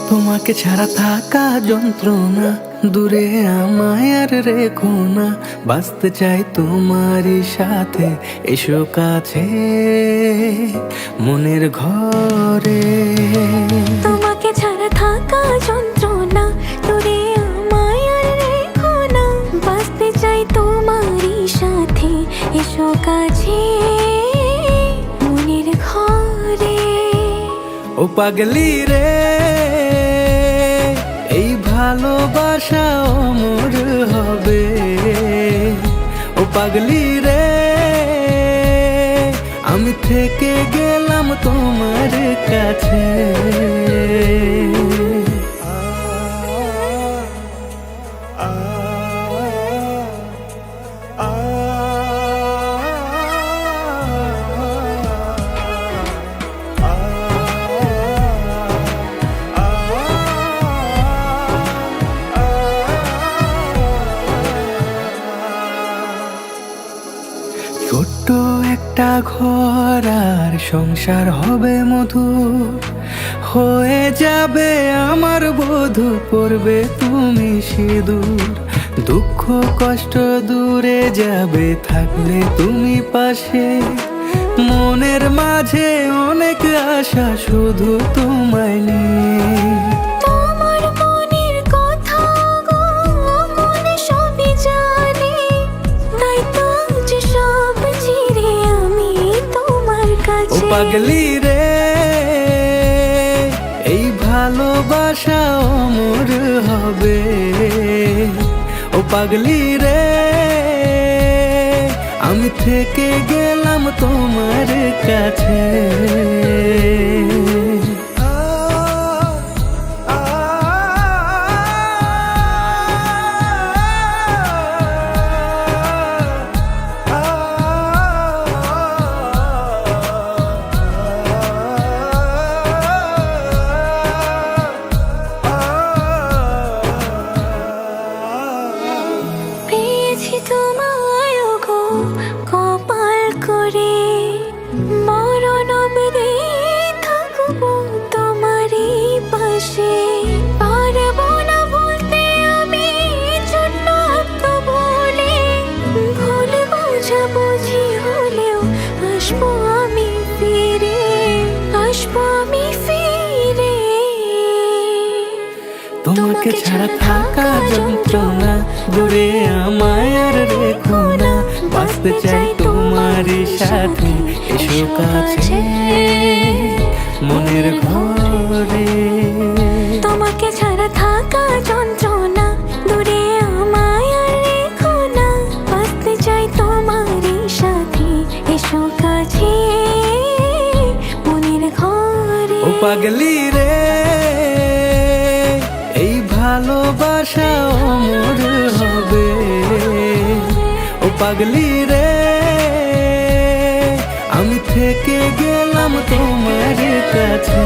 তোমাকে ছাড়া থাকা যন্ত্রণা, দূরে আমায় আর রেখো না। বাঁচতে চাই তোমারই সাথে, এসো কাছে মনের ঘরে। তোমাকে ছাড়া থাকা যন্ত্রণা, দূরে আমায় আর রেখো না। বাঁচতে চাই তোমারই সাথে, এসো কাছে মনের ঘরে। ও পাগলি রে, এই ভালোবাসা অমর হবে। ও পাগলি রে, আমি থেকে গেলাম তোমার কাছে। ছোট্ট একটা ঘর আর সংসার হবে মধুর, হয়ে যাবে আমার বধূ, পড়বে তুমি সিঁদুর। দুঃখ কষ্ট দূরে যাবে থাকলে তুমি পাশে, মনের মাঝে অনেক আশা শুধু তোমায় নিয়ে। তোমার মনের কথা গো মনে সবই জানে, তাই তো যে সব ছেড়ে আমি তোমার ও কাছে। পাগলি রে, এই ভালোবাসা অমর হবে। ও পাগলি রে, আমি থেকে গেলাম তোমার কাছে। পেয়েছি তোমায় গো কপাল করে, মরণ অবধি থাকবো তোমারই পাশে। পারবো না বলতে আমি ছোট্ট একটা বলে, ভুল বোঝাবুঝি হলেও আসবো আমি ফিরে, আসবো আমি ফিরে। তোমাকে ছাড়া থাকা যন্ত্রণা, দূরে আমায় আর রেখো না। বাঁচতে চাই তোমারই সাথে, এসো কাছে মনের ঘরে। তোমাকে ছাড়া থাকা যন্ত্রণা, দূরে আমায় আর রেখো না। বাঁচতে চাই তোমারই সাথে, এসো কাছে মনের ঘরে। ও পাগলি রে, এই ভালোবাসা অমর হবে। ও পাগলি রে, আমি থেকে গেলাম তোমার কাছে।